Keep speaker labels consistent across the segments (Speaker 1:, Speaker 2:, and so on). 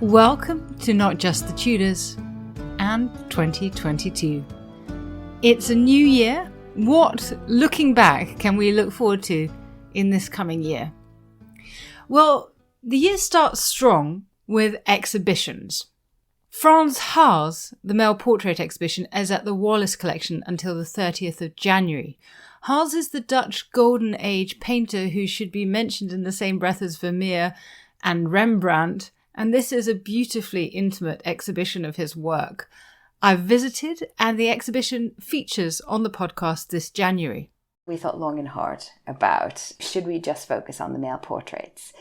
Speaker 1: Welcome to Not Just the Tudors and 2022. It's a new year. What, looking back, can we look forward to in this coming year? Well, the year starts strong with exhibitions. Frans Hals, the male portrait exhibition, is at the Wallace Collection until the 30th of January. Hals is the Dutch Golden Age painter who should be mentioned in the same breath as Vermeer and Rembrandt, and this is a beautifully intimate exhibition of his work. I've visited, and the exhibition features on the podcast this January.
Speaker 2: We thought long and hard about, should we just focus on the male portraits?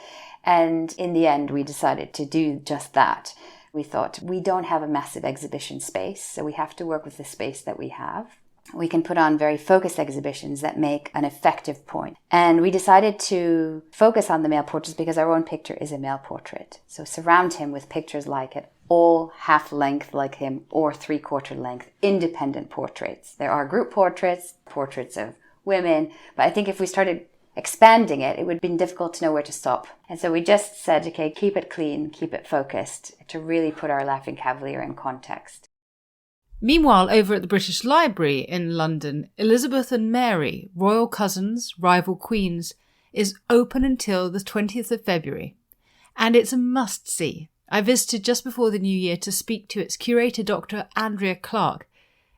Speaker 2: And in the end, we decided to do just that. We thought, we don't have a massive exhibition space, so we have to work with the space that we have. We can put on very focused exhibitions that make an effective point. And we decided to focus on the male portraits because our own picture is a male portrait. So surround him with pictures like it, all half length like him or 3/4 length, independent portraits. There are group portraits, portraits of women, but I think if we started expanding it, it would have been difficult to know where to stop. And so we just said, okay, keep it clean, keep it focused, to really put our Laughing Cavalier in context.
Speaker 1: Meanwhile, over at the British Library in London, Elizabeth and Mary, royal cousins, rival queens, is open until the 20th of February. And it's a must-see. I visited just before the new year to speak to its curator, Dr. Andrea Clark,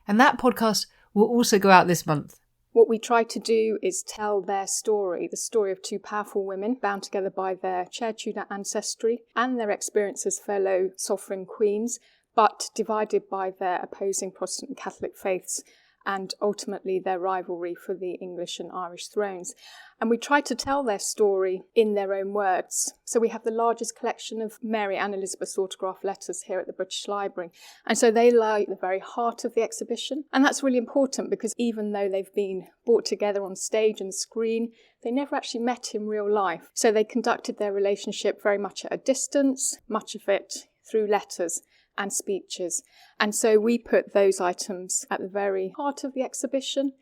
Speaker 1: and that podcast will also go out this month.
Speaker 3: What we try to do is tell their story, the story of two powerful women bound together by their shared Tudor ancestry and their experience as fellow sovereign queens, but divided by their opposing Protestant and Catholic faiths and ultimately their rivalry for the English and Irish thrones. And we try to tell their story in their own words. So we have the largest collection of Mary and Elizabeth's autograph letters here at the British Library. And so they lie at the very heart of the exhibition. And that's really important because even though they've been brought together on stage and screen, they never actually met in real life. So they conducted their relationship very much at a distance, much of it through letters and speeches. And so we put those items at the very heart of the exhibition.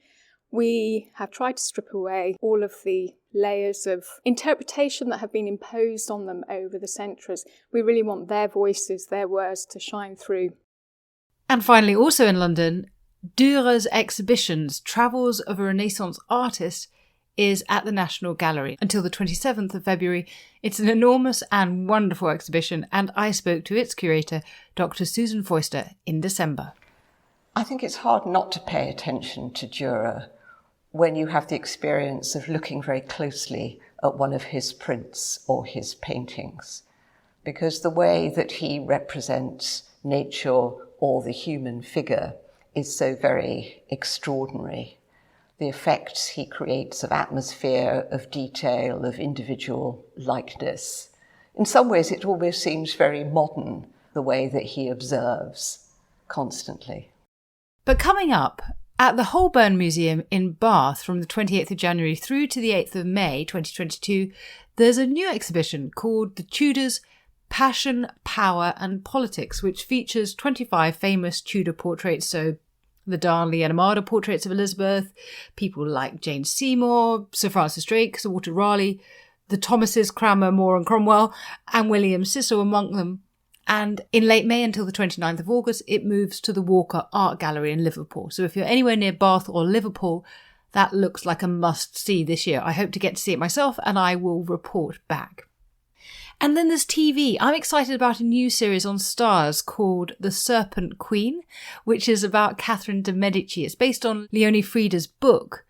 Speaker 3: We have tried to strip away all of the layers of interpretation that have been imposed on them over the centuries. We really want their voices, their words to shine through.
Speaker 1: And finally, also in London, Dürer's exhibitions, Travels of a Renaissance Artist, is at the National Gallery until the 27th of February. It's an enormous and wonderful exhibition, and I spoke to its curator, Dr. Susan Foister, in December.
Speaker 4: I think it's hard not to pay attention to Dürer when you have the experience of looking very closely at one of his prints or his paintings, because the way that he represents nature or the human figure is so very extraordinary. The effects he creates of atmosphere, of detail, of individual likeness. In some ways, it almost seems very modern, the way that he observes constantly.
Speaker 1: But coming up, at the Holborn Museum in Bath from the 28th of January through to the 8th of May 2022, there's a new exhibition called The Tudors, Passion, Power and Politics, which features 25 famous Tudor portraits, so the Darnley and Armada portraits of Elizabeth, people like Jane Seymour, Sir Francis Drake, Sir Walter Raleigh, the Thomases, Cranmer, More and Cromwell, and William Cecil among them. And in late May until the 29th of August, it moves to the Walker Art Gallery in Liverpool. So if you're anywhere near Bath or Liverpool, that looks like a must-see this year. I hope to get to see it myself, and I will report back. And then there's TV. I'm excited about a new series on Starz called The Serpent Queen, which is about Catherine de' Medici. It's based on Leone Frida's book,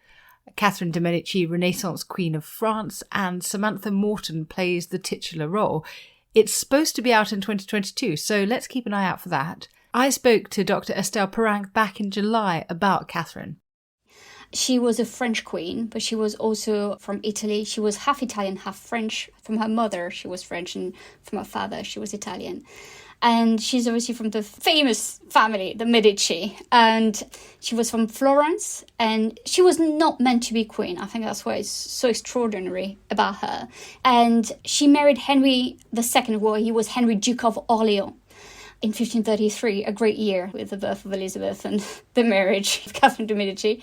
Speaker 1: Catherine de' Medici, Renaissance Queen of France, and Samantha Morton plays the titular role. It's supposed to be out in 2022, so let's keep an eye out for that. I spoke to Dr. Estelle Perrin back in July about Catherine.
Speaker 5: She was a French queen, but she was also from Italy. She was half Italian, half French. From her mother, she was French, and from her father, she was Italian. And she's obviously from the famous family, the Medici. And she was from Florence, and she was not meant to be queen. I think that's why it's so extraordinary about her. And she married Henry II, well, he was Henry, Duke of Orleans. In 1533, a great year with the birth of Elizabeth and the marriage of Catherine de' Medici.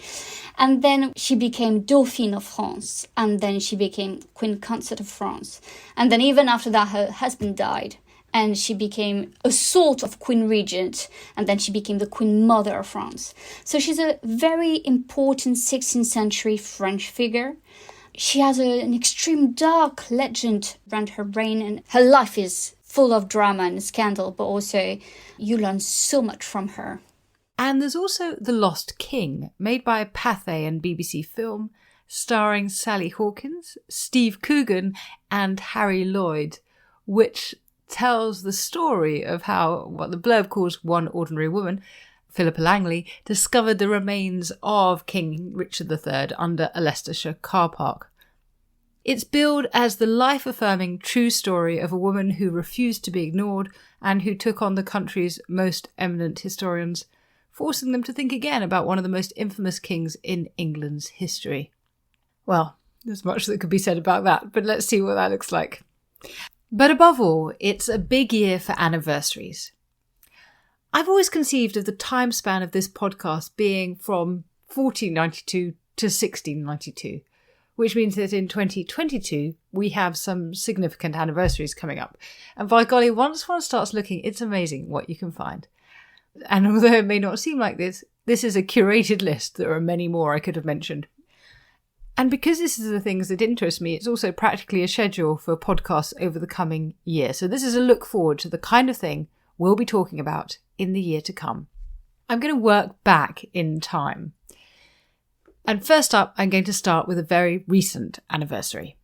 Speaker 5: And then she became Dauphine of France, and then she became Queen Consort of France. And then even after that, her husband died, and she became a sort of queen regent, and then she became the queen mother of France. So she's a very important 16th century French figure. She has an extreme dark legend around her reign, and her life is full of drama and scandal, but also you learn so much from her.
Speaker 1: And there's also The Lost King, made by Pathé and BBC Film, starring Sally Hawkins, Steve Coogan and Harry Lloyd, which tells the story of how what the blurb calls one ordinary woman, Philippa Langley, discovered the remains of King Richard III under a Leicestershire car park. It's billed as the life-affirming true story of a woman who refused to be ignored and who took on the country's most eminent historians, forcing them to think again about one of the most infamous kings in England's history. Well, there's much that could be said about that, but let's see what that looks like. But above all, it's a big year for anniversaries. I've always conceived of the time span of this podcast being from 1492 to 1692, which means that in 2022 we have some significant anniversaries coming up. And by golly, once one starts looking, it's amazing what you can find. And although it may not seem like this is a curated list. There are many more I could have mentioned. And because this is the things that interest me, it's also practically a schedule for podcasts over the coming year. So this is a look forward to the kind of thing we'll be talking about in the year to come. I'm going to work back in time. And first up, I'm going to start with a very recent anniversary.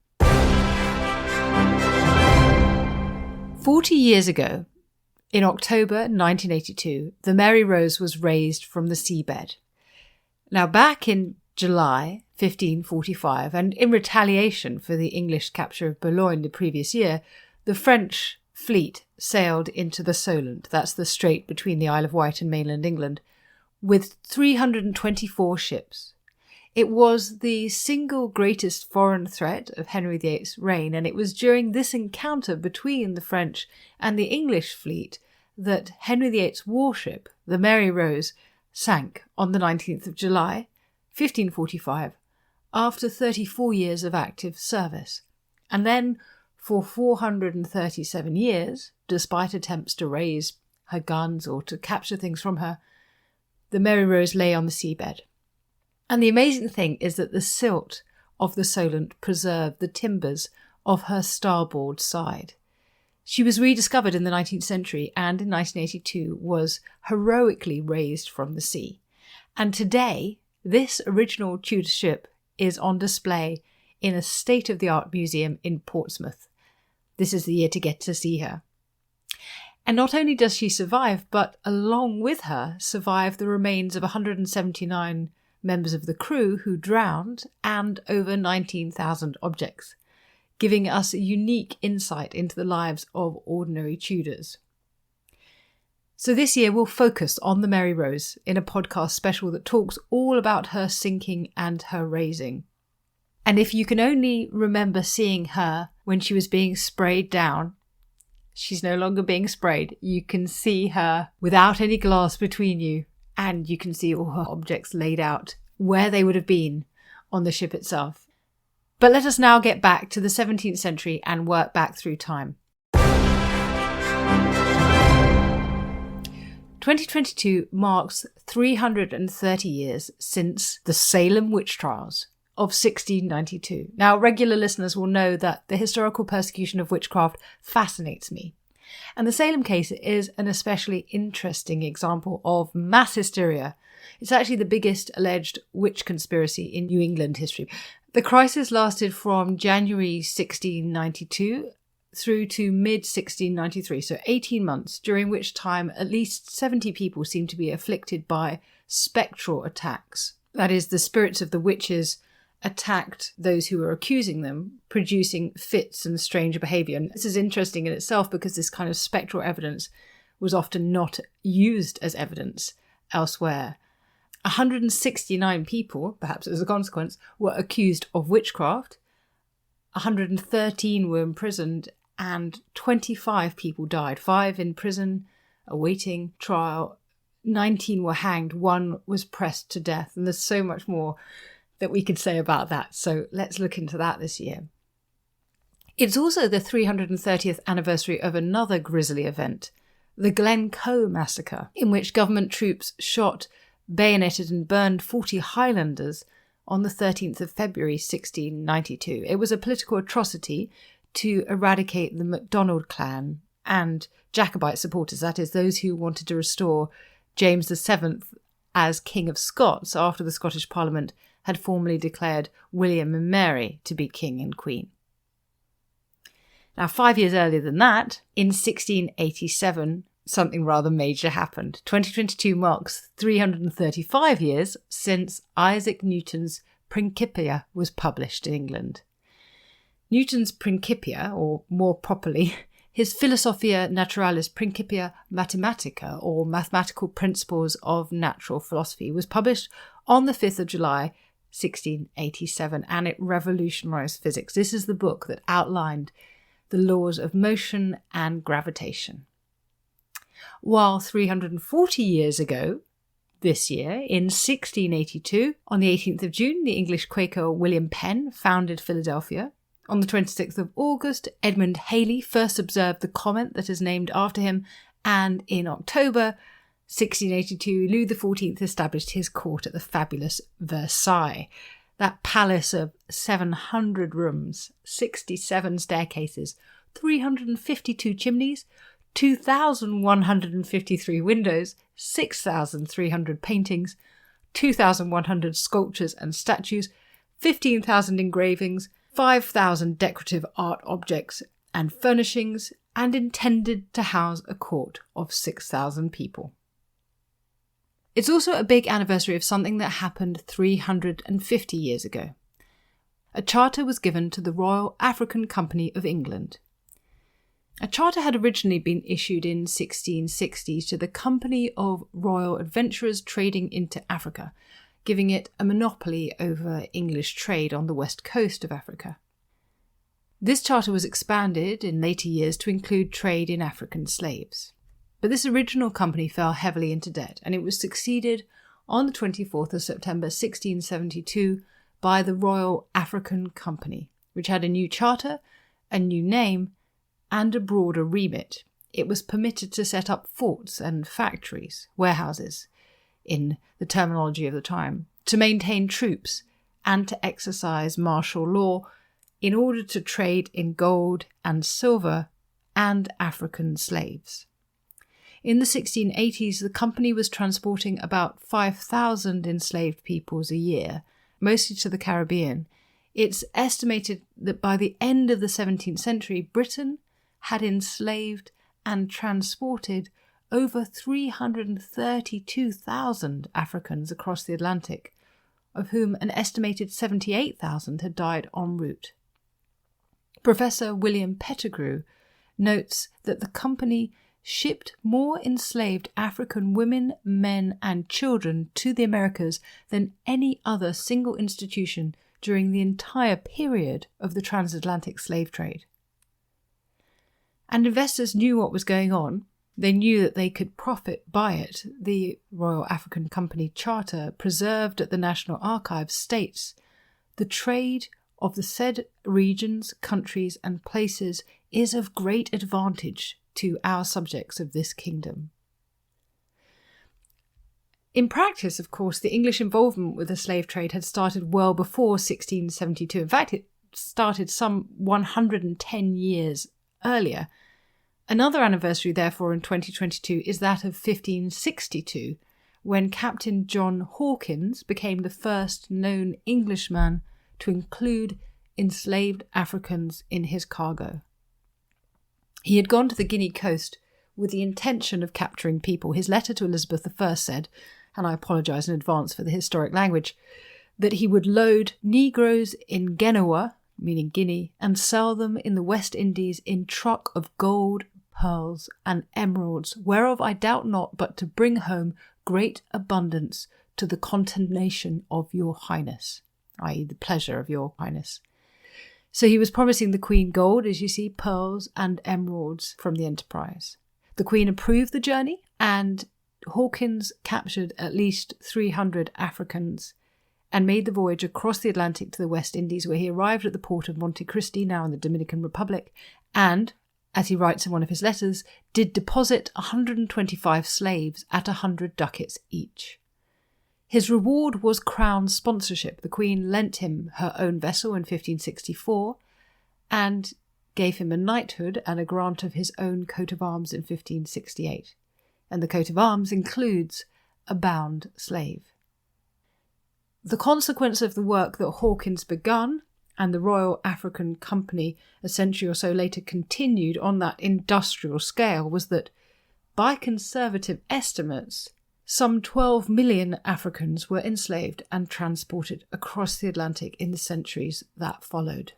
Speaker 1: 40 years ago, in October 1982, the Mary Rose was raised from the seabed. Now, back in July 1545, and in retaliation for the English capture of Boulogne the previous year, the French fleet sailed into the Solent, that's the strait between the Isle of Wight and mainland England, with 324 ships. It was the single greatest foreign threat of Henry VIII's reign, and it was during this encounter between the French and the English fleet that Henry VIII's warship, the Mary Rose, sank on the 19th of July, 1545, after 34 years of active service. And then, for 437 years, despite attempts to raise her guns or to capture things from her, the Mary Rose lay on the seabed. And the amazing thing is that the silt of the Solent preserved the timbers of her starboard side. She was rediscovered in the 19th century and in 1982 was heroically raised from the sea. And today, this original Tudor ship is on display in a state-of-the-art museum in Portsmouth. This is the year to get to see her. And not only does she survive, but along with her survive the remains of 179 members of the crew who drowned and over 19,000 objects, giving us a unique insight into the lives of ordinary Tudors. So this year we'll focus on the Mary Rose in a podcast special that talks all about her sinking and her raising. And if you can only remember seeing her when she was being sprayed down, she's no longer being sprayed. You can see her without any glass between you, and you can see all her objects laid out where they would have been on the ship itself. But let us now get back to the 17th century and work back through time. 2022 marks 330 years since the Salem witch trials of 1692. Now, regular listeners will know that the historical persecution of witchcraft fascinates me. And the Salem case is an especially interesting example of mass hysteria. It's actually the biggest alleged witch conspiracy in New England history. The crisis lasted from January 1692 through to mid-1693, so 18 months, during which time at least 70 people seemed to be afflicted by spectral attacks. That is, the spirits of the witches attacked those who were accusing them, producing fits and strange behaviour. And this is interesting in itself because this kind of spectral evidence was often not used as evidence elsewhere. 169 people, perhaps as a consequence, were accused of witchcraft, 113 were imprisoned, and 25 people died. 5 in prison, awaiting trial, 19 were hanged, 1 was pressed to death, and there's so much more that we could say about that. So let's look into that this year. It's also the 330th anniversary of another grisly event, the Glencoe massacre, in which government troops shot, bayoneted and burned 40 Highlanders on the 13th of February 1692. It was a political atrocity to eradicate the MacDonald clan and Jacobite supporters, that is, those who wanted to restore James VII as King of Scots after the Scottish Parliament had formally declared William and Mary to be King and Queen. Now, 5 years earlier than that, in 1687, something rather major happened. 2022 marks 335 years since Isaac Newton's Principia was published in England. Newton's Principia, or more properly, his Philosophia Naturalis Principia Mathematica, or Mathematical Principles of Natural Philosophy, was published on the 5th of July 1687, and it revolutionised physics. This is the book that outlined the laws of motion and gravitation. While 340 years ago, this year, in 1682, on the 18th of June, the English Quaker William Penn founded Philadelphia. On the 26th of August, Edmund Halley first observed the comet that is named after him, and in October 1682, Louis XIV established his court at the fabulous Versailles. That palace of 700 rooms, 67 staircases, 352 chimneys, 2,153 windows, 6,300 paintings, 2,100 sculptures and statues, 15,000 engravings, 5,000 decorative art objects and furnishings, and intended to house a court of 6,000 people. It's also a big anniversary of something that happened 350 years ago. A charter was given to the Royal African Company of England. A charter had originally been issued in 1660 to the Company of Royal Adventurers trading into Africa, giving it a monopoly over English trade on the west coast of Africa. This charter was expanded in later years to include trade in African slaves. But this original company fell heavily into debt, and it was succeeded on the 24th of September 1672 by the Royal African Company, which had a new charter, a new name, and a broader remit. It was permitted to set up forts and factories, warehouses, in the terminology of the time, to maintain troops and to exercise martial law in order to trade in gold and silver and African slaves. In the 1680s, the company was transporting about 5,000 enslaved peoples a year, mostly to the Caribbean. It's estimated that by the end of the 17th century, Britain had enslaved and transported over 332,000 Africans across the Atlantic, of whom an estimated 78,000 had died en route. Professor William Pettigrew notes that the company shipped more enslaved African women, men, and children to the Americas than any other single institution during the entire period of the transatlantic slave trade. And investors knew what was going on. They knew that they could profit by it. The Royal African Company Charter, preserved at the National Archives, states, "The trade of the said regions, countries, and places is of great advantage to our subjects of this kingdom." In practice, of course, the English involvement with the slave trade had started well before 1672. In fact, it started some 110 years earlier. Another anniversary, therefore, in 2022 is that of 1562, when Captain John Hawkins became the first known Englishman to include enslaved Africans in his cargo. He had gone to the Guinea coast with the intention of capturing people. His letter to Elizabeth I said, and I apologise in advance for the historic language, that he would load Negroes in Genoa, meaning Guinea, and sell them in the West Indies in truck of gold, pearls, and emeralds, whereof I doubt not but to bring home great abundance to the contentation of your highness, i.e. the pleasure of your highness. So he was promising the Queen gold, as you see, pearls and emeralds from the enterprise. The Queen approved the journey, and Hawkins captured at least 300 Africans and made the voyage across the Atlantic to the West Indies, where he arrived at the port of Monte Cristi, now in the Dominican Republic, and, as he writes in one of his letters, did deposit 125 slaves at 100 ducats each. His reward was crown sponsorship. The Queen lent him her own vessel in 1564 and gave him a knighthood and a grant of his own coat of arms in 1568. And the coat of arms includes a bound slave. The consequence of the work that Hawkins begun and the Royal African Company a century or so later continued on that industrial scale was that, by conservative estimates, some 12 million Africans were enslaved and transported across the Atlantic in the centuries that followed.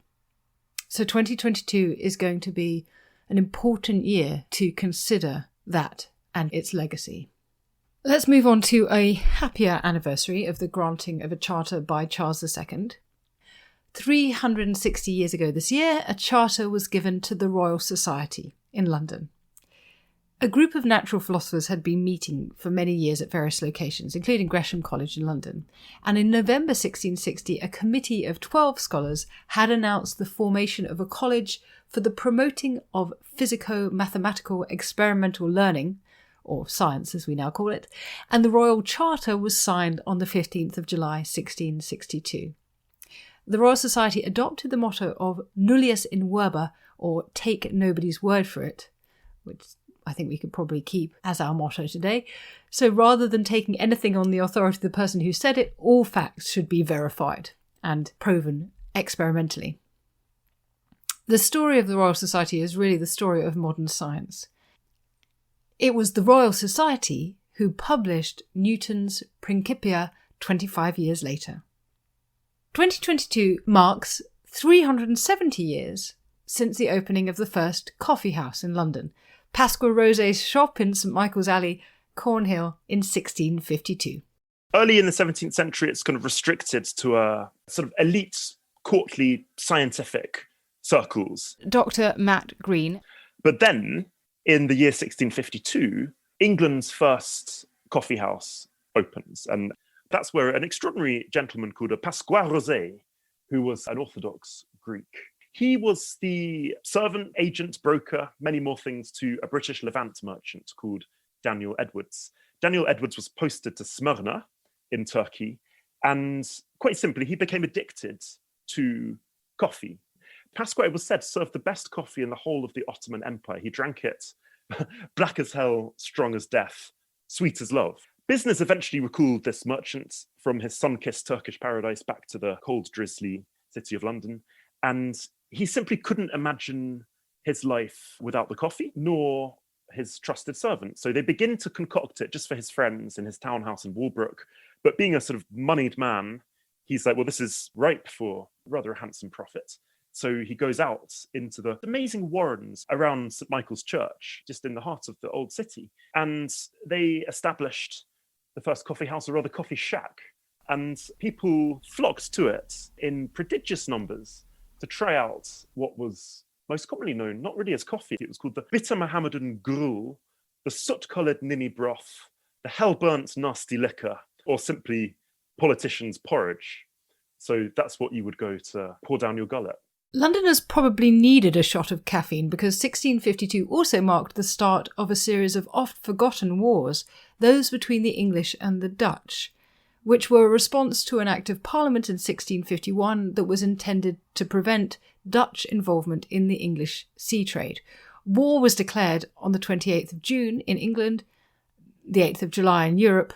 Speaker 1: So 2022 is going to be an important year to consider that and its legacy. Let's move on to a happier anniversary of the granting of a charter by Charles II. 360 years ago this year, a charter was given to the Royal Society in London. A group of natural philosophers had been meeting for many years at various locations, including Gresham College in London, and in November 1660 a committee of 12 scholars had announced the formation of a college for the promoting of physico-mathematical experimental learning, or science as we now call it, and the Royal Charter was signed on the 15th of July 1662. The Royal Society adopted the motto of nullius in verba, or take nobody's word for it, which I think we could probably keep as our motto today. So rather than taking anything on the authority of the person who said it, all facts should be verified and proven experimentally. The story of the Royal Society is really the story of modern science. It was the Royal Society who published Newton's Principia 25 years later. 2022 marks 370 years since the opening of the first coffee house in London, Pasqua Rosé's shop in St Michael's Alley, Cornhill, in 1652.
Speaker 6: Early in the 17th century, it's kind of restricted to a sort of elite, courtly, scientific circles.
Speaker 1: Dr. Matt Green.
Speaker 6: But then, in the year 1652, England's first coffee house opens. And that's where an extraordinary gentleman called Pasqua Rosé, who was an Orthodox Greek, he was the servant, agent, broker, many more things to a British Levant merchant called Daniel Edwards. Daniel Edwards was posted to Smyrna in Turkey, and quite simply, he became addicted to coffee. Pasqua, it was said, served the best coffee in the whole of the Ottoman Empire. He drank it black as hell, strong as death, sweet as love. Business eventually recalled this merchant from his sun-kissed Turkish paradise back to the cold, drizzly city of London, and he simply couldn't imagine his life without the coffee, nor his trusted servant. So they begin to concoct it just for his friends in his townhouse in Walbrook. But being a sort of moneyed man, he's like, well, this is ripe for rather a handsome profit. So he goes out into the amazing warrens around St Michael's Church, just in the heart of the old city. And they established the first coffee house, or rather coffee shack. And people flocked to it in prodigious numbers to try out what was most commonly known, not really as coffee. It was called the bitter Mohammedan gruel, the soot-coloured ninny broth, the hell-burnt nasty liquor, or simply politicians' porridge. So that's what you would go to pour down your gullet.
Speaker 1: Londoners probably needed a shot of caffeine because 1652 also marked the start of a series of oft-forgotten wars, those between the English and the Dutch, which were a response to an Act of Parliament in 1651 that was intended to prevent Dutch involvement in the English sea trade. War was declared on the 28th of June in England, the 8th of July in Europe,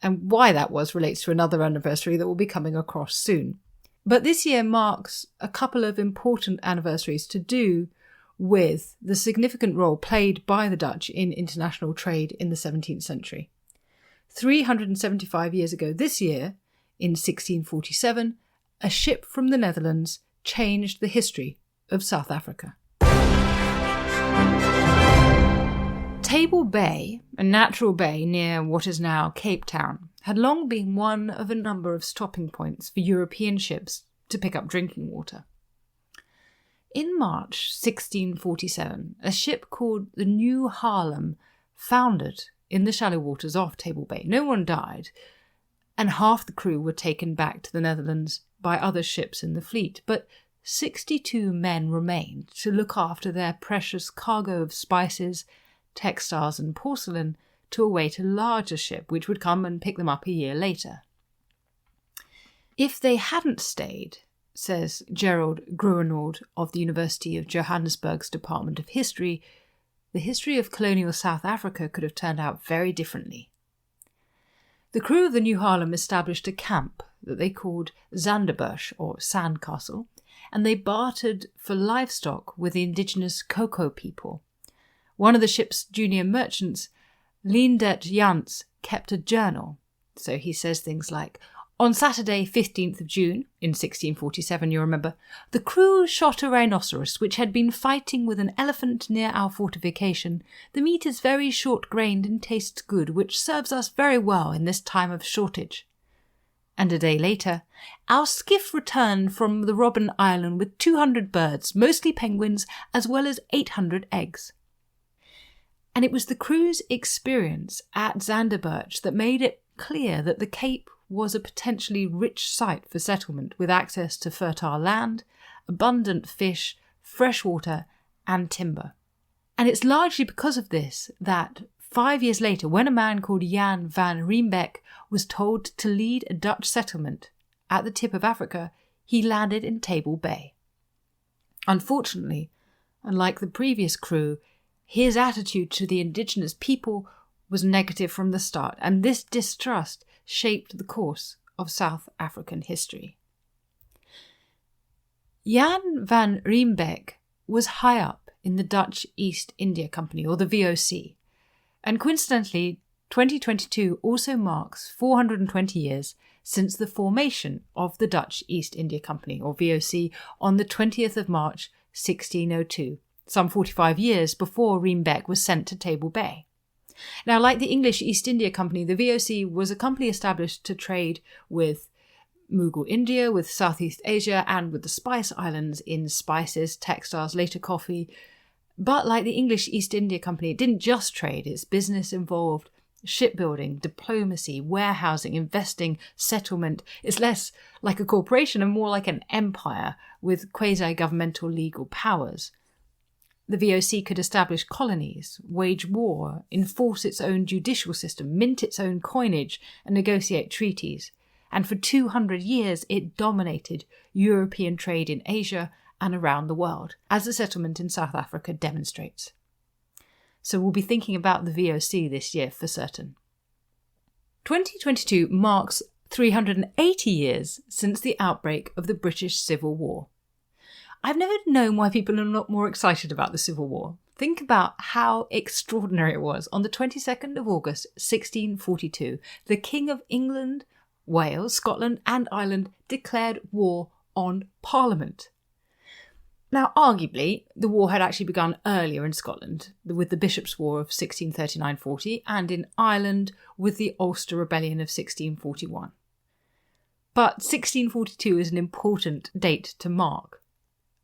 Speaker 1: and why that was relates to another anniversary that will be coming across soon. But this year marks a couple of important anniversaries to do with the significant role played by the Dutch in international trade in the 17th century. 375 years ago this year, in 1647, a ship from the Netherlands changed the history of South Africa. Table Bay, a natural bay near what is now Cape Town, had long been one of a number of stopping points for European ships to pick up drinking water. In March 1647, a ship called the New Haarlem foundered in the shallow waters off Table Bay. No one died, and half the crew were taken back to the Netherlands by other ships in the fleet, but 62 men remained to look after their precious cargo of spices, textiles and porcelain to await a larger ship which would come and pick them up a year later. If they hadn't stayed, says Gerald Gruenold of the University of Johannesburg's Department of History, the history of colonial South Africa could have turned out very differently. The crew of the New Haarlem established a camp that they called Zanderbush, or Sandcastle, and they bartered for livestock with the indigenous Coco people. One of the ship's junior merchants, Leendert Jans, kept a journal. So he says things like, "On Saturday, 15th of June, in 1647, you remember, the crew shot a rhinoceros which had been fighting with an elephant near our fortification. The meat is very short-grained and tastes good, which serves us very well in this time of shortage." And a day later, "Our skiff returned from the Robben Island with 200 birds, mostly penguins, as well as 800 eggs." And it was the crew's experience at Zanderburch that made it clear that the Cape was a potentially rich site for settlement with access to fertile land, abundant fish, fresh water and timber. And it's largely because of this that 5 years later, when a man called Jan van Riebeeck was told to lead a Dutch settlement at the tip of Africa, he landed in Table Bay. Unfortunately, unlike the previous crew, his attitude to the indigenous people was negative from the start, and this distrust shaped the course of South African history. Jan van Riebeeck was high up in the Dutch East India Company, or the VOC, and coincidentally, 2022 also marks 420 years since the formation of the Dutch East India Company, or VOC, on the 20th of March 1602, some 45 years before Riebeeck was sent to Table Bay. Now, like the English East India Company, the VOC was a company established to trade with Mughal India, with Southeast Asia, and with the Spice Islands in spices, textiles, later coffee. But like the English East India Company, it didn't just trade. Its business involved shipbuilding, diplomacy, warehousing, investing, settlement. It's less like a corporation and more like an empire with quasi-governmental legal powers. The VOC could establish colonies, wage war, enforce its own judicial system, mint its own coinage, and negotiate treaties. And for 200 years, it dominated European trade in Asia and around the world, as the settlement in South Africa demonstrates. So we'll be thinking about the VOC this year for certain. 2022 marks 380 years since the outbreak of the British Civil War. I've never known why people are not more excited about the Civil War. Think about how extraordinary it was. On the 22nd of August 1642, the King of England, Wales, Scotland and Ireland declared war on Parliament. Now, arguably, the war had actually begun earlier in Scotland, with the Bishops' War of 1639-40, and in Ireland with the Ulster Rebellion of 1641. But 1642 is an important date to mark.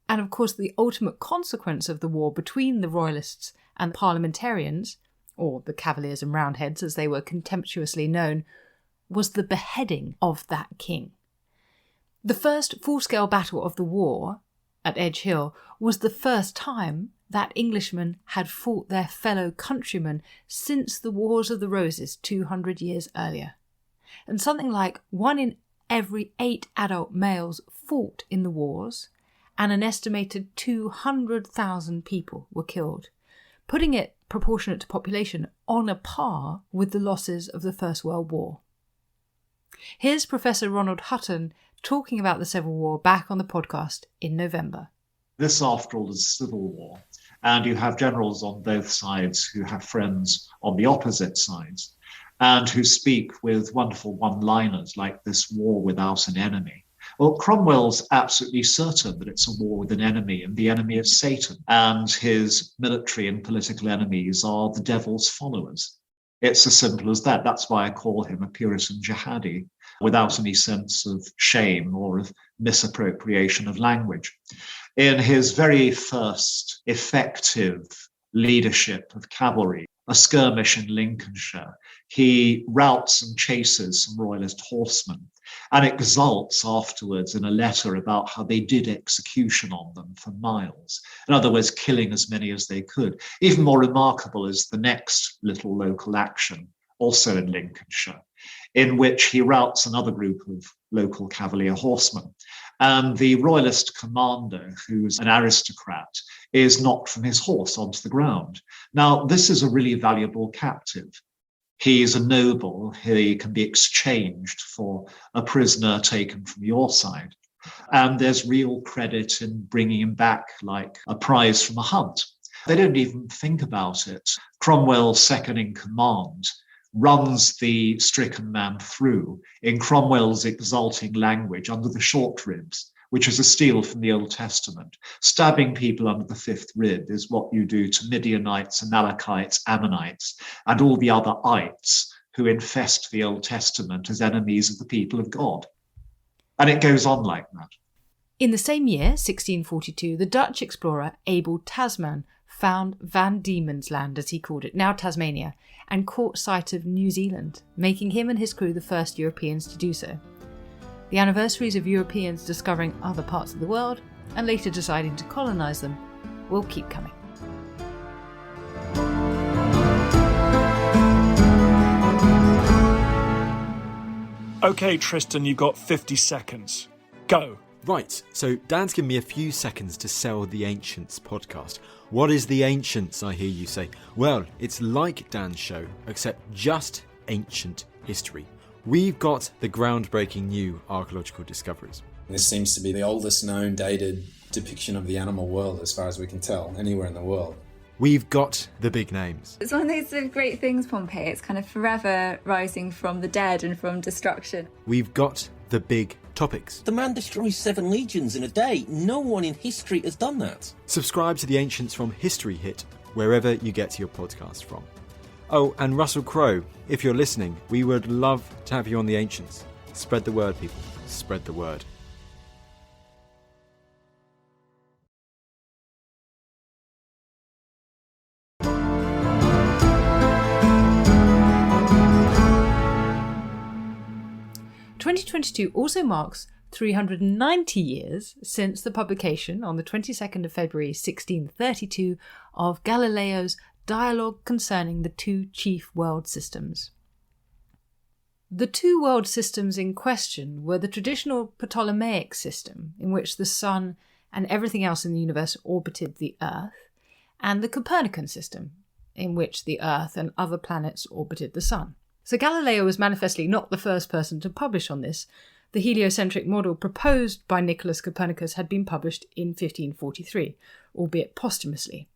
Speaker 1: And of course, the ultimate consequence of the war between the Royalists and parliamentarians, or the Cavaliers and Roundheads as they were contemptuously known, was the beheading of that king. The first full-scale battle of the war, at Edge Hill, was the first time that Englishmen had fought their fellow countrymen since the Wars of the Roses 200 years earlier. And something like 1 in every 8 adult males fought in the wars, and an estimated 200,000 people were killed, putting it, proportionate to population, on a par with the losses of the First World War. Here's Professor Ronald Hutton talking about the Civil War back on the podcast in November.
Speaker 7: This, after all, is a civil war, and you have generals on both sides who have friends on the opposite sides, and who speak with wonderful one-liners like "this war without an enemy." Well, Cromwell's absolutely certain that it's a war with an enemy, and the enemy is Satan, and his military and political enemies are the devil's followers. It's as simple as that. That's why I call him a Puritan jihadi, without any sense of shame or of misappropriation of language. In his very first effective leadership of cavalry a skirmish in Lincolnshire, he routs and chases some royalist horsemen and exults afterwards in a letter about how they did execution on them for miles. In other words, killing as many as they could. Even more remarkable is the next little local action, also in Lincolnshire, in which he routs another group of local cavalier horsemen. And the royalist commander, who's an aristocrat, is knocked from his horse onto the ground. Now, this is a really valuable captive. He is a noble. He can be exchanged for a prisoner taken from your side. And there's real credit in bringing him back like a prize from a hunt. They don't even think about it. Cromwell's second in command runs the stricken man through in Cromwell's exulting language under the short ribs, which is a steal from the Old Testament. Stabbing people under the fifth rib is what you do to Midianites, Amalekites, Ammonites, and all the other ites who infest the Old Testament as enemies of the people of God. And it goes on like that.
Speaker 1: In the same year, 1642, the Dutch explorer Abel Tasman found Van Diemen's Land, as he called it, now Tasmania, and caught sight of New Zealand, making him and his crew the first Europeans to do so. The anniversaries of Europeans discovering other parts of the world and later deciding to colonise them will keep coming.
Speaker 8: OK, Tristan, you've got 50 seconds. Go.
Speaker 9: Right, so Dan's given me a few seconds to sell the Ancients podcast. What is the Ancients, I hear you say? Well, it's like Dan's show, except just ancient history. We've got the groundbreaking new archaeological discoveries.
Speaker 10: This seems to be the oldest known dated depiction of the animal world, as far as we can tell, anywhere in the world.
Speaker 9: We've got the big names.
Speaker 11: It's one of those great things, Pompeii. It's kind of forever rising from the dead and from destruction.
Speaker 9: We've got the big topics.
Speaker 12: The man destroys 7 legions in a day. No one in history has done that.
Speaker 9: Subscribe to the Ancients from History Hit, wherever you get your podcast from. Oh, and Russell Crowe, if you're listening, we would love to have you on the Ancients. Spread the word, people. Spread the word.
Speaker 1: (2022) also marks 390 years since the publication on the 22nd of February 1632 of Galileo's Dialogue Concerning the Two Chief World Systems. The two world systems in question were the traditional Ptolemaic system, in which the Sun and everything else in the universe orbited the Earth, and the Copernican system, in which the Earth and other planets orbited the Sun. So Galileo was manifestly not the first person to publish on this. The heliocentric model proposed by Nicholas Copernicus had been published in 1543, albeit posthumously.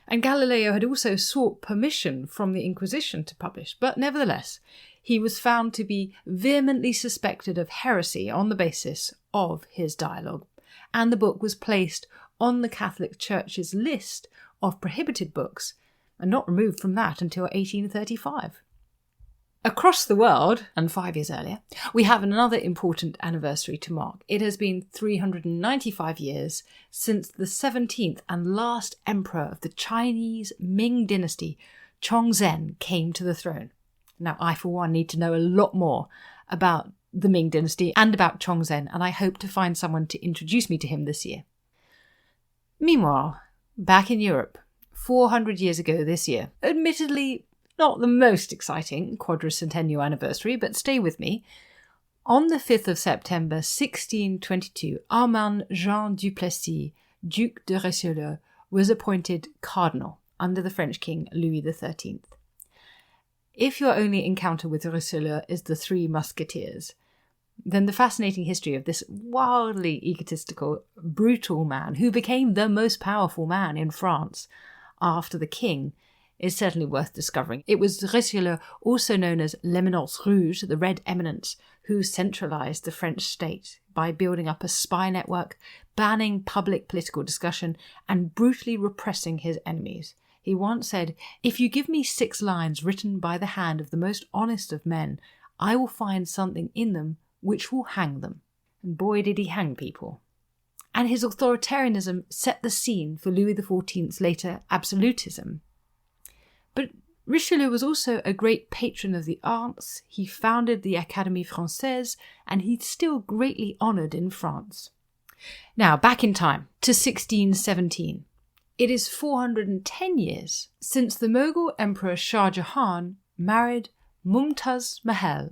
Speaker 1: And Galileo had also sought permission from the Inquisition to publish, but nevertheless, he was found to be vehemently suspected of heresy on the basis of his dialogue, and the book was placed on the Catholic Church's list of prohibited books, and not removed from that until 1835. Across the world, and 5 years earlier, we have another important anniversary to mark. It has been 395 years since the 17th and last emperor of the Chinese Ming dynasty, Chongzhen, came to the throne. Now, I, for one, need to know a lot more about the Ming dynasty and about Chongzhen, and I hope to find someone to introduce me to him this year. Meanwhile, back in Europe, 400 years ago this year, admittedly not the most exciting quadricentennial anniversary, but stay with me. On the 5th of September 1622, Armand Jean Duplessis, Duc de Richelieu, was appointed cardinal under the French king Louis XIII. If your only encounter with Richelieu is the Three Musketeers, then the fascinating history of this wildly egotistical, brutal man, who became the most powerful man in France after the king, is certainly worth discovering. It was Richelieu, also known as l'Eminence Rouge, the Red Eminence, who centralised the French state by building up a spy network, banning public political discussion, and brutally repressing his enemies. He once said, "If you give me 6 lines written by the hand of the most honest of men, I will find something in them which will hang them." And boy, did he hang people. And his authoritarianism set the scene for Louis XIV's later absolutism. But Richelieu was also a great patron of the arts. He founded the Académie Française, and he's still greatly honoured in France. Now, back in time to 1617. It is 410 years since the Mughal Emperor Shah Jahan married Mumtaz Mahal.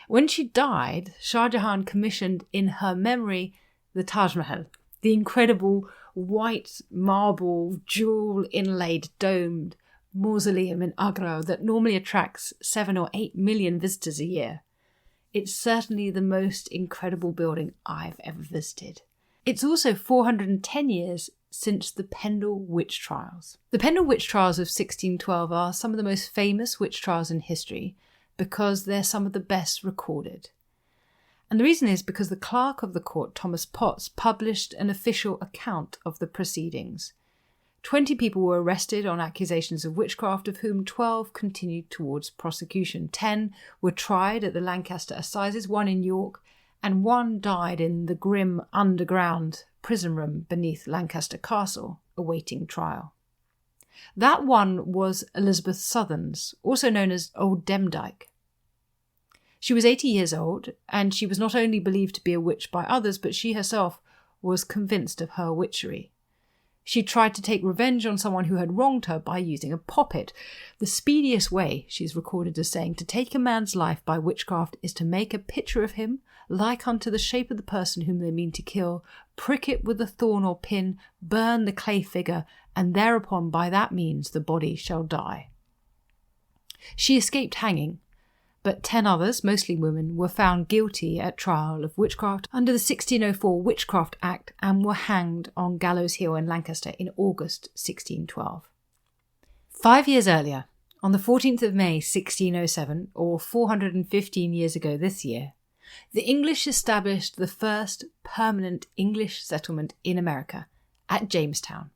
Speaker 1: When she died, Shah Jahan commissioned in her memory the Taj Mahal, the incredible white marble, jewel-inlaid, domed mausoleum in Agra that normally attracts 7 or 8 million visitors a year. It's certainly the most incredible building I've ever visited. It's also 410 years since the Pendle witch trials. The Pendle witch trials of 1612 are some of the most famous witch trials in history because they're some of the best recorded. And the reason is because the clerk of the court, Thomas Potts, published an official account of the proceedings. 20 people were arrested on accusations of witchcraft, of whom 12 continued towards prosecution. 10 were tried at the Lancaster Assizes, 1 in York, and 1 died in the grim underground prison room beneath Lancaster Castle, awaiting trial. That one was Elizabeth Southerns, also known as Old Demdike. She was 80 years old, and she was not only believed to be a witch by others, but she herself was convinced of her witchery. She tried to take revenge on someone who had wronged her by using a poppet. The speediest way, she's recorded as saying, to take a man's life by witchcraft is to make a picture of him, like unto the shape of the person whom they mean to kill, prick it with a thorn or pin, burn the clay figure, and thereupon by that means the body shall die. She escaped hanging, but 10 others, mostly women, were found guilty at trial of witchcraft under the 1604 Witchcraft Act and were hanged on Gallows Hill in Lancaster in August 1612. 5 years earlier, on the 14th of May 1607, or 415 years ago this year, the English established the first permanent English settlement in America, at Jamestown.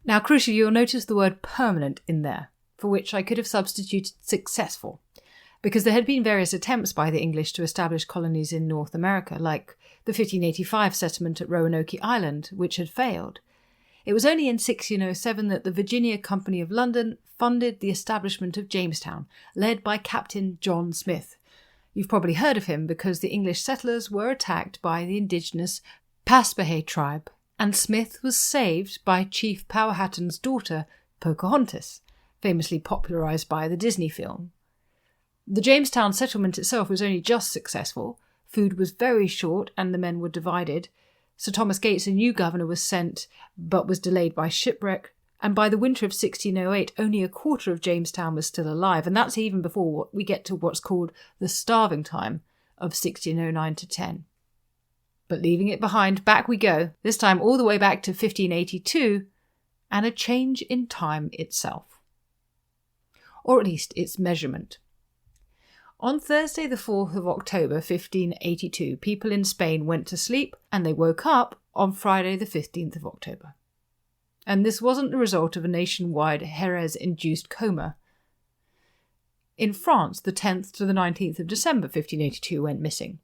Speaker 1: Now, crucially, you'll notice the word permanent in there, for which I could have substituted successful, because there had been various attempts by the English to establish colonies in North America, like the 1585 settlement at Roanoke Island, which had failed. It was only in 1607 that the Virginia Company of London funded the establishment of Jamestown, led by Captain John Smith. You've probably heard of him because the English settlers were attacked by the indigenous Paspahegh tribe, and Smith was saved by Chief Powhatan's daughter, Pocahontas, famously popularised by the Disney film. The Jamestown settlement itself was only just successful. Food was very short and the men were divided. Sir Thomas Gates, a new governor, was sent but was delayed by shipwreck, and by the winter of 1608 only a quarter of Jamestown was still alive, and that's even before we get to what's called the starving time of 1609 to 10. But leaving it behind, back we go, this time all the way back to 1582, and a change in time itself. Or at least its measurement. On Thursday the 4th of October 1582, people in Spain went to sleep and they woke up on Friday the 15th of October. And this wasn't the result of a nationwide Jerez-induced coma. In France, the 10th to the 19th of December 1582 went missing.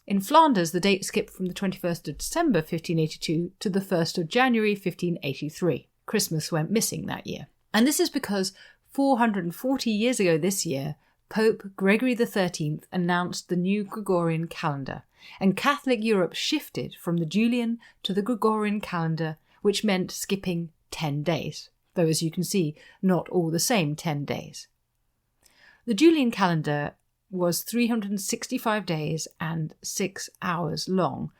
Speaker 1: In Flanders, the date skipped from the 21st of December 1582 to the 1st of January 1583. Christmas went missing that year. And this is because 440 years ago this year, Pope Gregory XIII announced the new Gregorian calendar, and Catholic Europe shifted from the Julian to the Gregorian calendar, which meant skipping 10 days, though as you can see, not all the same 10 days. The Julian calendar was 365 days and 6 hours long,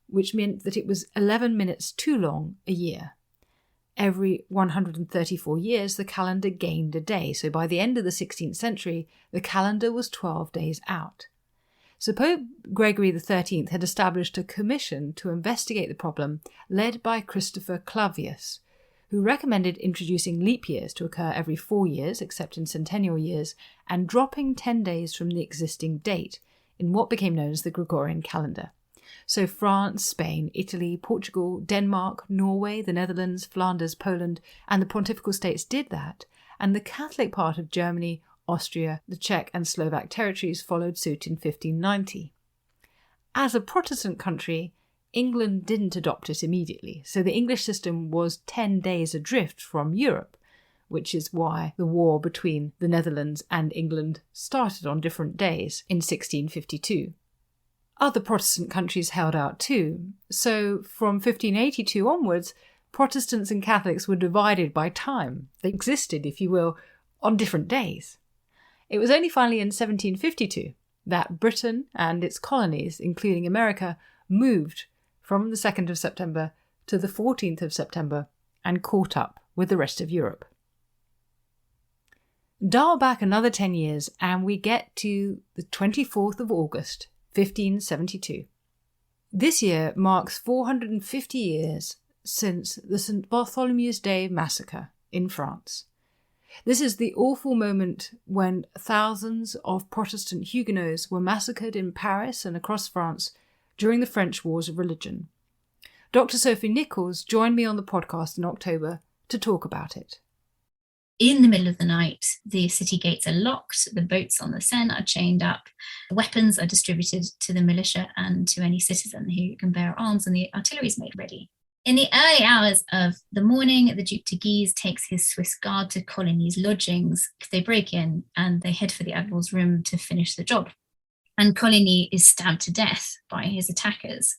Speaker 1: which meant that it was 11 minutes too long a year. Every 134 years, the calendar gained a day, so by the end of the 16th century, the calendar was 12 days out. So Pope Gregory XIII had established a commission to investigate the problem, led by Christopher Clavius, who recommended introducing leap years to occur every 4 years, except in centennial years, and dropping 10 days from the existing date, in what became known as the Gregorian calendar. So France, Spain, Italy, Portugal, Denmark, Norway, the Netherlands, Flanders, Poland, and the Pontifical States did that, and the Catholic part of Germany, Austria, the Czech and Slovak territories followed suit in 1590. As a Protestant country, England didn't adopt it immediately, so the English system was 10 days adrift from Europe, which is why the war between the Netherlands and England started on different days in 1652. Other Protestant countries held out too, so from 1582 onwards, Protestants and Catholics were divided by time. They existed, if you will, on different days. It was only finally in 1752 that Britain and its colonies, including America, moved from the 2nd of September to the 14th of September and caught up with the rest of Europe. Dial back another 10 years and we get to the 24th of August, 1572. This year marks 450 years since the St. Bartholomew's Day massacre in France. This is the awful moment when thousands of Protestant Huguenots were massacred in Paris and across France during the French Wars of Religion. Dr. Sophie Nichols joined me on the podcast in October to talk about it.
Speaker 13: In the middle of the night, the city gates are locked, the boats on the Seine are chained up, weapons are distributed to the militia and to any citizen who can bear arms, and the artillery is made ready. In the early hours of the morning, the Duc de Guise takes his Swiss guard to Coligny's lodgings. They break in and they head for the Admiral's room to finish the job. And Coligny is stabbed to death by his attackers.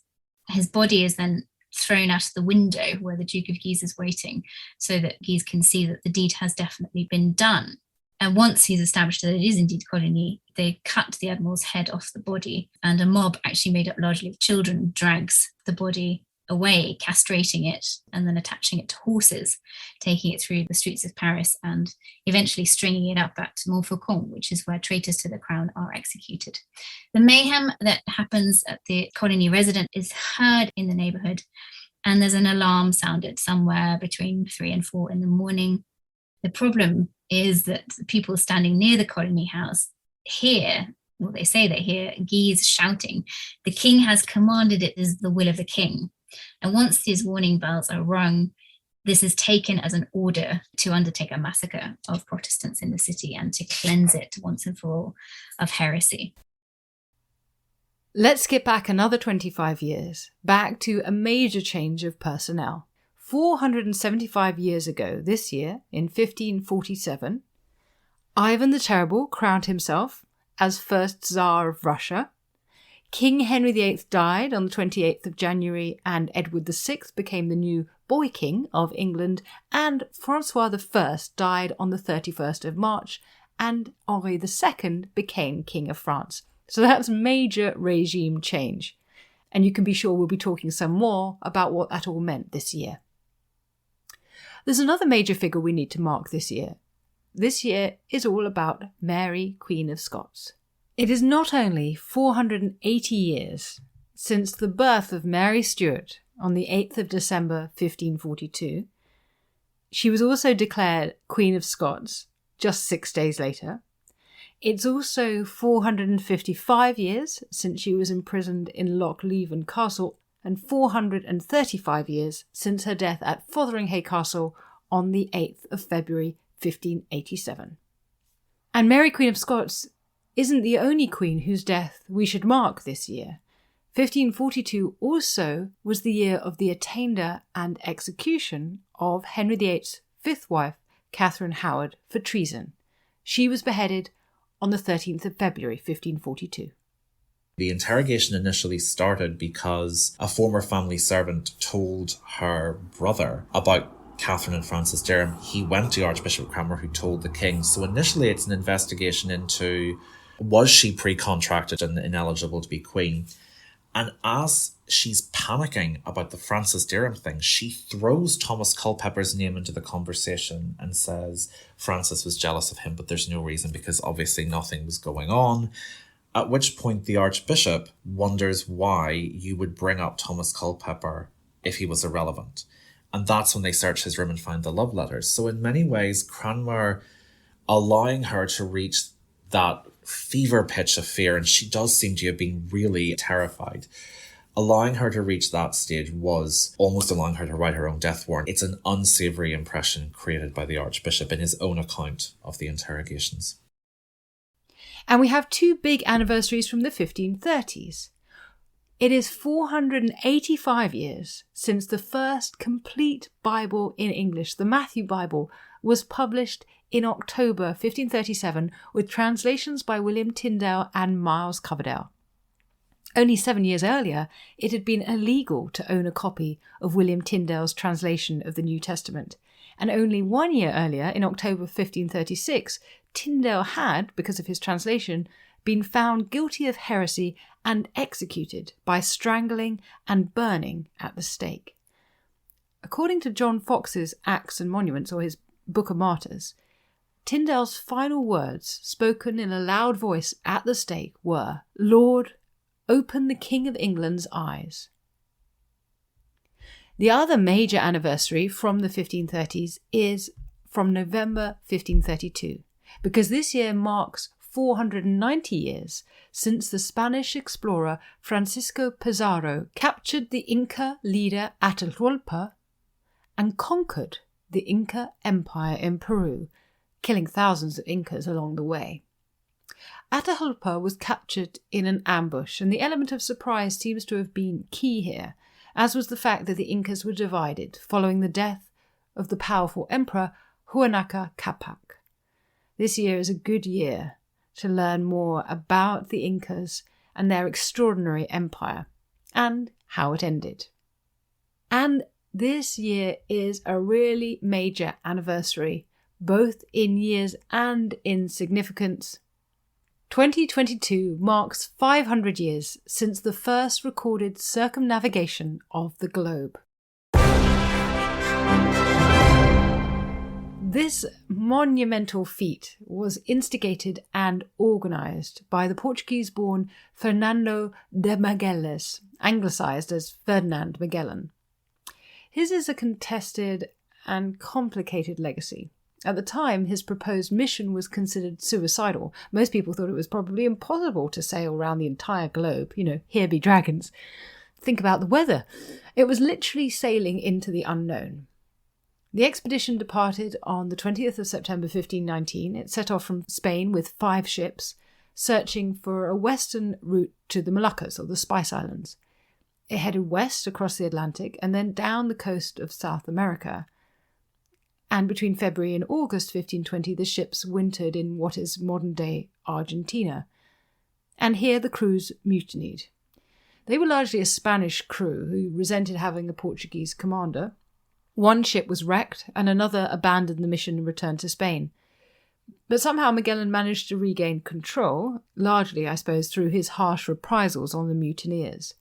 Speaker 13: His body is then thrown out of the window where the Duke of Guise is waiting, so that Guise can see that the deed has definitely been done. And once he's established that it is indeed Coligny, they cut the Admiral's head off the body, and a mob actually made up largely of children drags the body away, castrating it and then attaching it to horses, taking it through the streets of Paris and eventually stringing it up at Montfaucon, which is where traitors to the crown are executed. The mayhem that happens at the Coligny residence is heard in the neighbourhood, and there's an alarm sounded somewhere between 3 and 4 in the morning. The problem is that the people standing near the Coligny house hear, well, they say they hear Guise shouting, "The king has commanded, it is the will of the king." And once these warning bells are rung, this is taken as an order to undertake a massacre of Protestants in the city and to cleanse it once and for all of heresy.
Speaker 1: Let's skip back another 25 years, back to a major change of personnel. 475 years ago this year, in 1547, Ivan the Terrible crowned himself as first Tsar of Russia. King Henry VIII died on the 28th of January and Edward VI became the new boy king of England, and Francois I died on the 31st of March and Henri II became King of France. So that's major regime change. And you can be sure we'll be talking some more about what that all meant this year. There's another major figure we need to mark this year. This year is all about Mary, Queen of Scots. It is not only 480 years since the birth of Mary Stuart on the 8th of December 1542. She was also declared Queen of Scots just 6 days later. It's also 455 years since she was imprisoned in Loch Leven Castle, and 435 years since her death at Fotheringhay Castle on the 8th of February 1587. And Mary, Queen of Scots, isn't the only queen whose death we should mark this year. 1542 also was the year of the attainder and execution of Henry VIII's fifth wife, Catherine Howard, for treason. She was beheaded on the 13th of February 1542.
Speaker 14: The interrogation initially started because a former family servant told her brother about Catherine and Francis Derham. He went to Archbishop Cranmer, who told the king. So initially it's an investigation into, was she pre-contracted and ineligible to be queen? And as she's panicking about the Francis Derham thing, she throws Thomas Culpeper's name into the conversation and says Francis was jealous of him, but there's no reason because obviously nothing was going on. At which point the Archbishop wonders why you would bring up Thomas Culpeper if he was irrelevant. And that's when they search his room and find the love letters. So in many ways, Cranmer allowing her to reach that fever pitch of fear, and she does seem to have been really terrified, allowing her to reach that stage was almost allowing her to write her own death warrant. It's an unsavoury impression created by the Archbishop in his own account of the interrogations. And we have two big anniversaries from the 1530s.
Speaker 1: It is 485 years since the first complete Bible in English, the Matthew Bible, was published in October 1537 with translations by William Tyndale and Miles Coverdale. Only 7 years earlier, it had been illegal to own a copy of William Tyndale's translation of the New Testament. And only 1 year earlier, in October 1536, Tyndale had, because of his translation, been found guilty of heresy and executed by strangling and burning at the stake. According to John Fox's Acts and Monuments, or his Book of Martyrs, Tyndale's final words, spoken in a loud voice at the stake, were, "Lord, open the King of England's eyes." The other major anniversary from the 1530s is from November 1532, because this year marks 490 years since the Spanish explorer Francisco Pizarro captured the Inca leader Atahualpa and conquered the Inca Empire in Peru, killing thousands of Incas along the way. Atahualpa was captured in an ambush, and the element of surprise seems to have been key here, as was the fact that the Incas were divided following the death of the powerful emperor Huayna Capac. This year is a good year to learn more about the Incas and their extraordinary empire, and how it ended. And this year is a really major anniversary, both in years and in significance. 2022 marks 500 years since the first recorded circumnavigation of the globe. This monumental feat was instigated and organised by the Portuguese-born Fernando de Magalhães, anglicised as Ferdinand Magellan. His is a contested and complicated legacy. At the time, his proposed mission was considered suicidal. Most people thought it was probably impossible to sail around the entire globe. Here be dragons. Think about the weather. It was literally sailing into the unknown. The expedition departed on the 20th of September 1519. It set off from Spain with 5 ships, searching for a western route to the Moluccas, or the Spice Islands. It headed west across the Atlantic and then down the coast of South America. And between February and August 1520, the ships wintered in what is modern-day Argentina. And here the crews mutinied. They were largely a Spanish crew who resented having a Portuguese commander. One ship was wrecked and another abandoned the mission and returned to Spain. But somehow Magellan managed to regain control, largely, I suppose, through his harsh reprisals on the mutineers.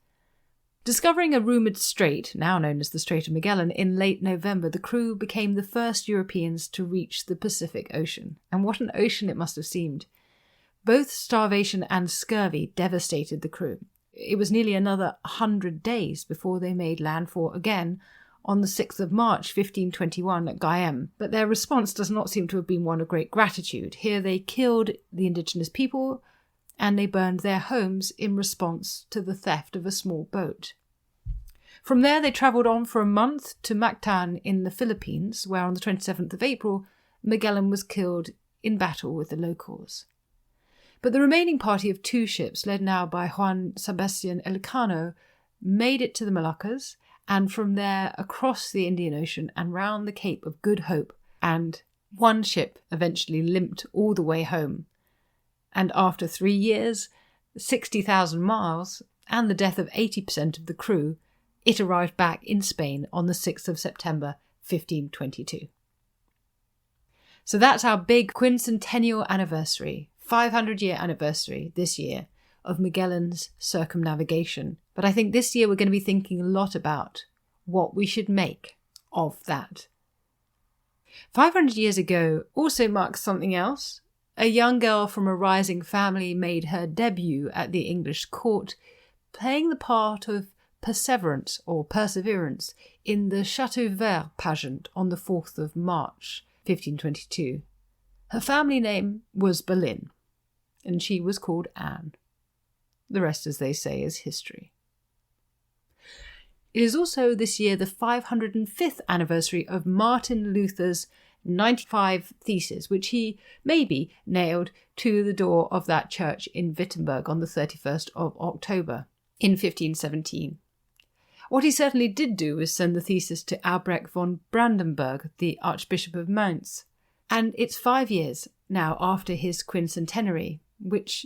Speaker 1: Discovering a rumoured strait, now known as the Strait of Magellan, in late November, the crew became the first Europeans to reach the Pacific Ocean. And what an ocean it must have seemed. Both starvation and scurvy devastated the crew. It was nearly another 100 days before they made landfall again on the 6th of March 1521 at Guyam. But their response does not seem to have been one of great gratitude. Here they killed the indigenous people, and they burned their homes in response to the theft of a small boat. From there they travelled on for a month to Mactan in the Philippines, where on the 27th of April, Magellan was killed in battle with the locals. But the remaining party of 2 ships, led now by Juan Sebastian Elcano, made it to the Moluccas, and from there across the Indian Ocean and round the Cape of Good Hope, and one ship eventually limped all the way home. And after 3 years, 60,000 miles, and the death of 80% of the crew, it arrived back in Spain on the 6th of September 1522. So that's our big quincentennial anniversary, 500-year anniversary this year of Magellan's circumnavigation. But I think this year we're going to be thinking a lot about what we should make of that. 500 years ago also marks something else. A young girl from a rising family made her debut at the English court, playing the part of Perseverance in the Chateau Vert pageant on the 4th of March 1522. Her family name was Boleyn, and she was called Anne. The rest, as they say, is history. It is also this year the 505th anniversary of Martin Luther's 95 Theses, which he maybe nailed to the door of that church in Wittenberg on the 31st of October. in 1517. What he certainly did do was send the thesis to Albrecht von Brandenburg, the Archbishop of Mainz. And it's 5 years now after his quincentenary, which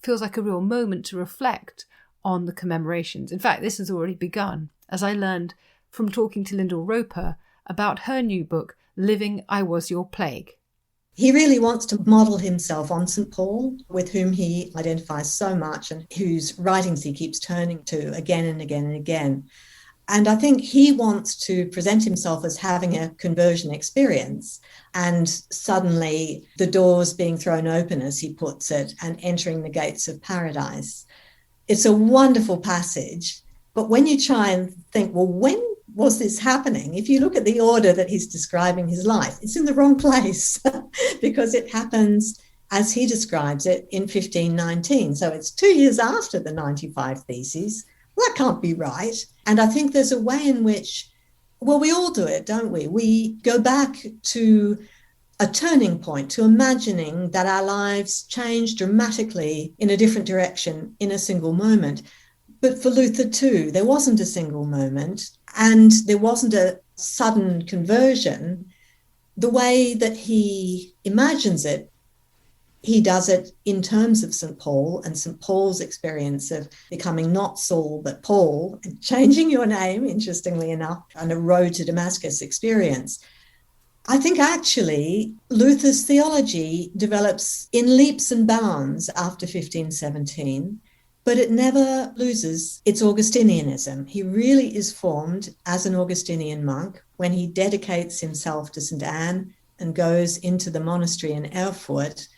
Speaker 1: feels like a real moment to reflect on the commemorations. In fact, this has already begun, as I learned from talking to Lyndall Roper about her new book, Living I Was Your Plague.
Speaker 15: He really wants to model himself on St. Paul, with whom he identifies so much and whose writings he keeps turning to again and again and again. And I think he wants to present himself as having a conversion experience and suddenly the doors being thrown open, as he puts it, and entering the gates of paradise. It's a wonderful passage. But when you try and think, well, when was this happening? If you look at the order that he's describing his life, it's in the wrong place because it happens, as he describes it, in 1519. So it's 2 years after the 95 Theses. Well, that can't be right. And I think there's a way in which, well, we all do it, don't we? We go back to a turning point, to imagining that our lives change dramatically in a different direction in a single moment. But for Luther too, there wasn't a single moment and there wasn't a sudden conversion. The way that he imagines it, he does it in terms of St. Paul and St. Paul's experience of becoming not Saul but Paul, and changing your name, interestingly enough, on a road to Damascus experience. I think actually Luther's theology develops in leaps and bounds after 1517, but it never loses its Augustinianism. He really is formed as an Augustinian monk when he dedicates himself to St. Anne and goes into the monastery in Erfurt.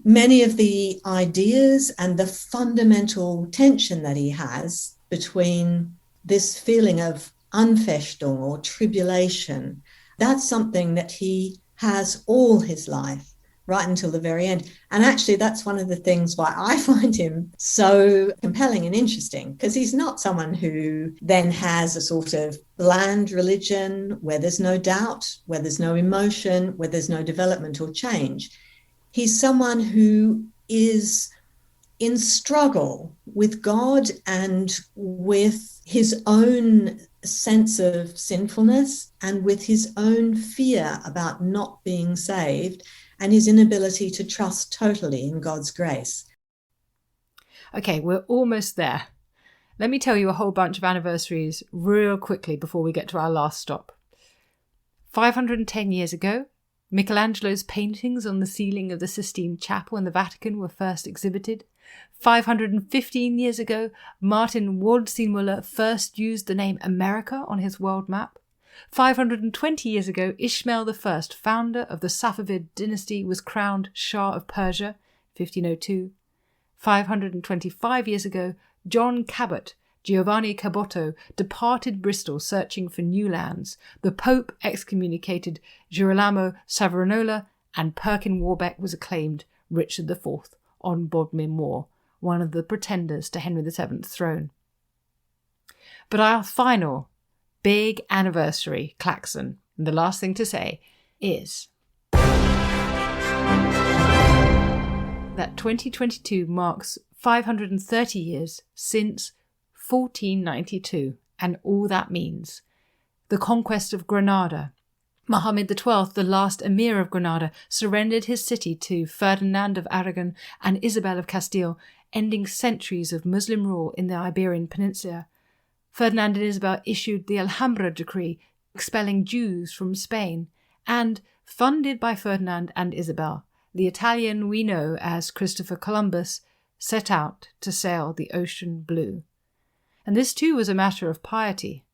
Speaker 15: Many of the ideas and the fundamental tension that he has between this feeling of Anfechtung or tribulation, that's something that he has all his life, right until the very end. And actually, that's one of the things why I find him so compelling and interesting, because he's not someone who then has a sort of bland religion where there's no doubt, where there's no emotion, where there's no development or change. He's someone who is in struggle with God and with his own sense of sinfulness and with his own fear about not being saved and his inability to trust totally in God's grace.
Speaker 1: Okay, we're almost there. Let me tell you a whole bunch of anniversaries real quickly before we get to our last stop. 510 years ago, Michelangelo's paintings on the ceiling of the Sistine Chapel in the Vatican were first exhibited. 515 years ago, Martin Waldseemüller first used the name America on his world map. 520 years ago, Ismail I, founder of the Safavid dynasty, was crowned Shah of Persia, 1502. 525 years ago, John Cabot, Giovanni Caboto, departed Bristol searching for new lands. The Pope excommunicated Girolamo Savonarola, and Perkin Warbeck was acclaimed Richard IV on Bodmin Moor, one of the pretenders to Henry VII's throne. But our final big anniversary klaxon, and the last thing to say, is that 2022 marks 530 years since 1492, and all that means. The conquest of Granada. Mohammed XII, the last emir of Granada, surrendered his city to Ferdinand of Aragon and Isabel of Castile, ending centuries of Muslim rule in the Iberian Peninsula. Ferdinand and Isabel issued the Alhambra decree, expelling Jews from Spain, and, funded by Ferdinand and Isabel, the Italian we know as Christopher Columbus set out to sail the ocean blue. And this too was a matter of piety.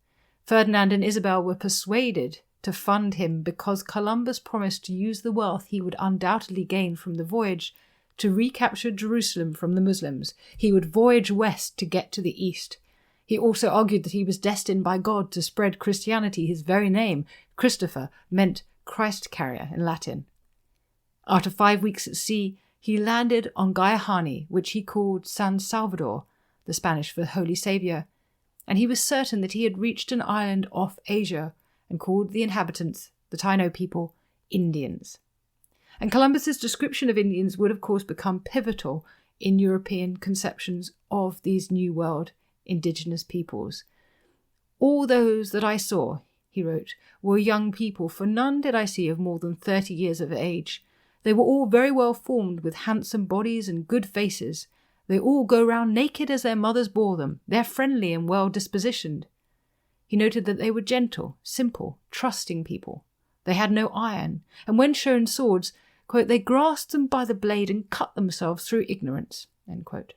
Speaker 1: Ferdinand and Isabel were persuaded to fund him because Columbus promised to use the wealth he would undoubtedly gain from the voyage to recapture Jerusalem from the Muslims. He would voyage west to get to the east. He also argued that he was destined by God to spread Christianity. His very name, Christopher, meant Christ carrier in Latin. After 5 weeks at sea, he landed on Gayahani, which he called San Salvador, the Spanish for Holy Saviour, and he was certain that he had reached an island off Asia and called the inhabitants, the Taino people, Indians. And Columbus's description of Indians would of course become pivotal in European conceptions of these New World indigenous peoples. All those that I saw, he wrote, were young people, for none did I see of more than 30 years of age. They were all very well formed, with handsome bodies and good faces. They all go round naked as their mothers bore them. They're friendly and well dispositioned. He noted that they were gentle, simple, trusting people. They had no iron, and when shown swords, quote, they grasped them by the blade and cut themselves through ignorance, end quote.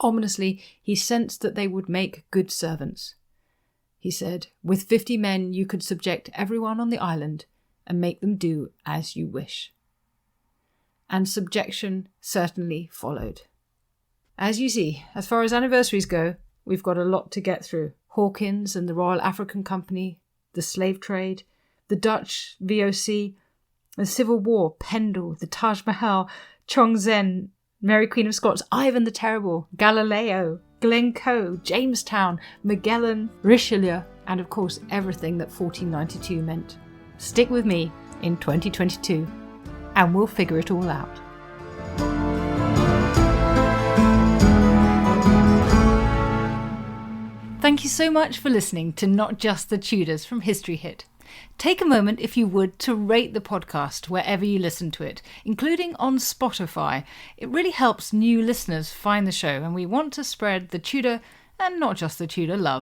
Speaker 1: Ominously, he sensed that they would make good servants. He said, with 50 men you could subject everyone on the island and make them do as you wish. And subjection certainly followed. As you see, as far as anniversaries go, we've got a lot to get through. Hawkins and the Royal African Company, the slave trade, the Dutch VOC, the Civil War, Pendle, the Taj Mahal, Chongzhen, Mary Queen of Scots, Ivan the Terrible, Galileo, Glencoe, Jamestown, Magellan, Richelieu, and of course everything that 1492 meant. Stick with me in 2022 and we'll figure it all out. Thank you so much for listening to Not Just the Tudors from History Hit. Take a moment, if you would, to rate the podcast wherever you listen to it, including on Spotify. It really helps new listeners find the show, and we want to spread the Tudor, and not just the Tudor, love.